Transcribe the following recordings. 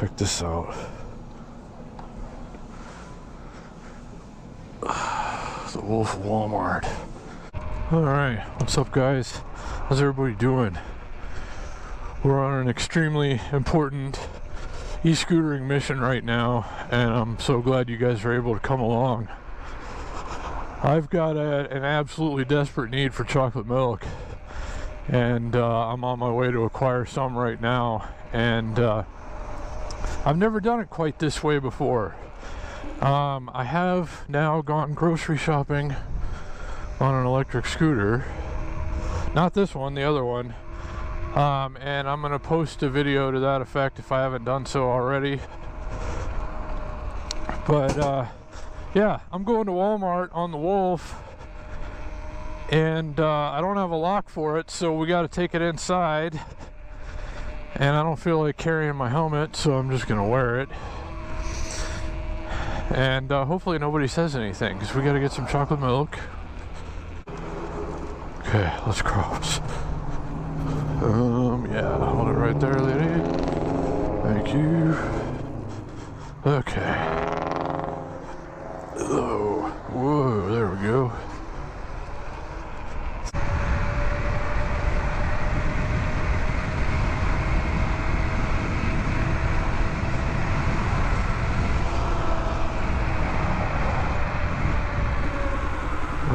Check this out. The Wolf Walmart. Alright, what's up guys? How's everybody doing? We're on an extremely important e-scootering mission right now, and I'm so glad you guys are able to come along. I've got an absolutely desperate need for chocolate milk, and I'm on my way to acquire some right now, and I've never done it quite this way before. I have now gone grocery shopping on an electric scooter. Not this one, the other one. And I'm gonna post a video to that effect if I haven't done so already. But yeah, I'm going to Walmart on the Wolf, and I don't have a lock for it, so we got to take it inside. And I don't feel like carrying my helmet, so I'm just gonna wear it. And hopefully nobody says anything, because we got to get some chocolate milk. Okay, let's cross. Yeah, hold it right there, lady. Thank you. Okay. Oh, whoa, there we go.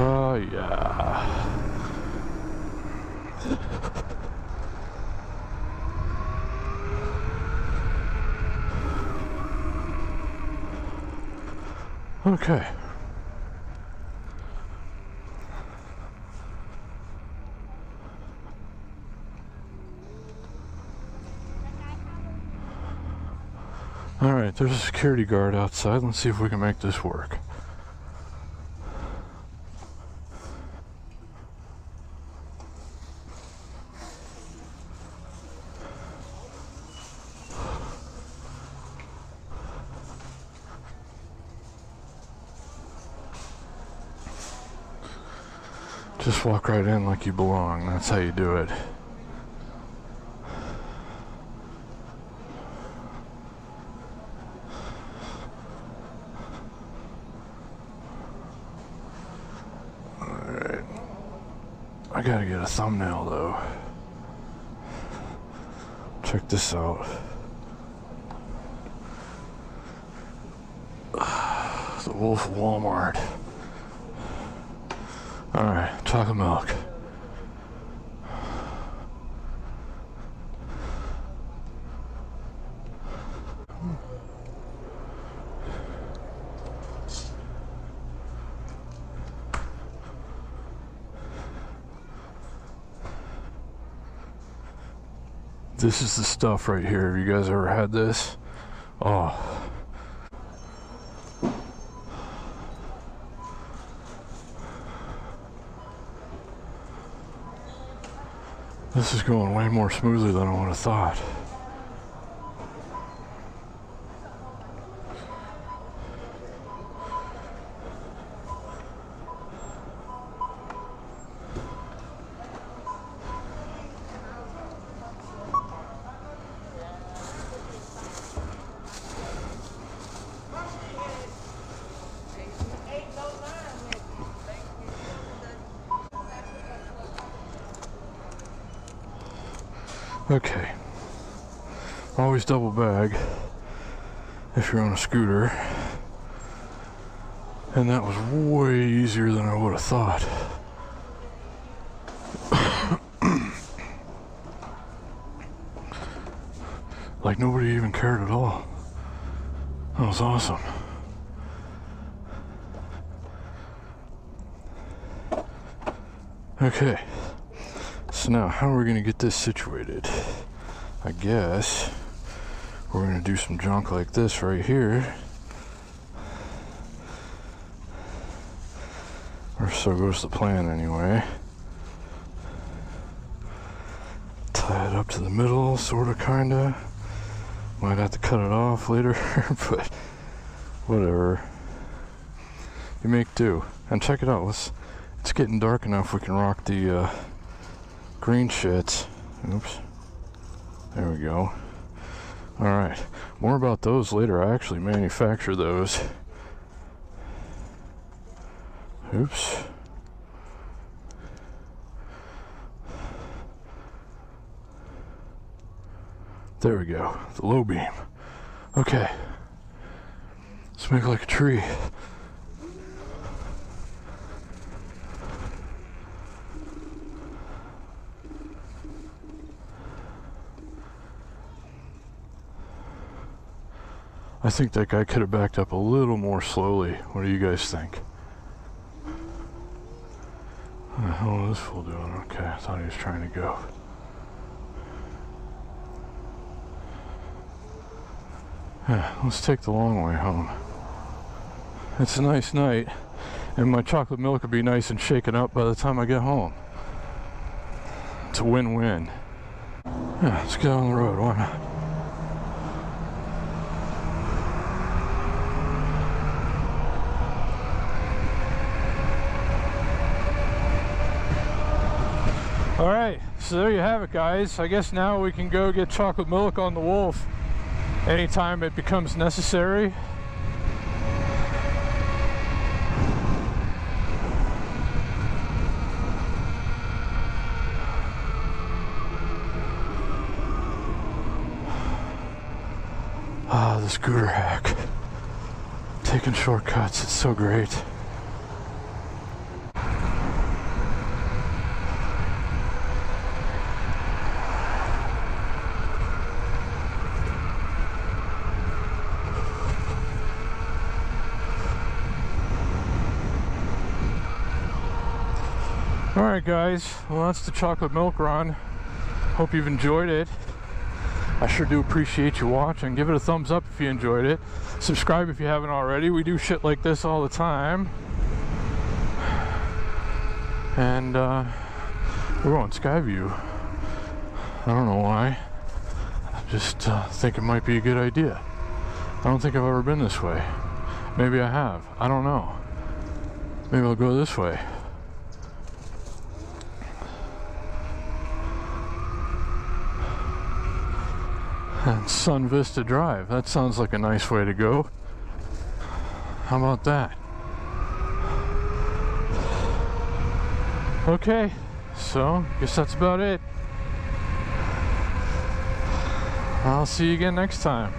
Oh, yeah. Okay. All right, there's a security guard outside. Let's see if we can make this work. Just walk right in like you belong. That's how you do it. Alright. I gotta get a thumbnail though. Check this out. The Wolf Walmart. Alright, chocolate milk. This is the stuff right here. Have you guys ever had this? Oh. This is going way more smoothly than I would have thought. Okay, always double bag if you're on a scooter, and that was way easier than I would have thought. Like nobody even cared at all. That was awesome. Okay. So now, how are we going to get this situated? I guess we're going to do some junk like this right here. Or so goes the plan anyway. Tie it up to the middle, sorta, kinda. Might have to cut it off later, but whatever. You make do. And check it out, it's getting dark enough we can rock the green shits. Oops. There we go. Alright, more about those later. I actually manufacture those. Oops. There we go, the low beam. Okay, let's make like a tree. I think that guy could have backed up a little more slowly. What do you guys think? What the hell is this fool doing? Okay, I thought he was trying to go. Yeah, let's take the long way home. It's a nice night, and my chocolate milk will be nice and shaken up by the time I get home. It's a win-win. Yeah, let's get on the road, why not? Alright, so there you have it, guys. I guess now we can go get chocolate milk on the wolf anytime it becomes necessary. Ah, the scooter hack. Taking shortcuts, it's so great. Alright guys, well that's the chocolate milk run. Hope you've enjoyed it. I sure do appreciate you watching. Give it a thumbs up if you enjoyed it. Subscribe if you haven't already. We do shit like this all the time. And we're going Skyview. I don't know why. I just think it might be a good idea. I don't think I've ever been this way. Maybe I have. I don't know. Maybe I'll go this way. And Sun Vista Drive. That sounds like a nice way to go. How about that? Okay, so guess that's about it. I'll see you again next time.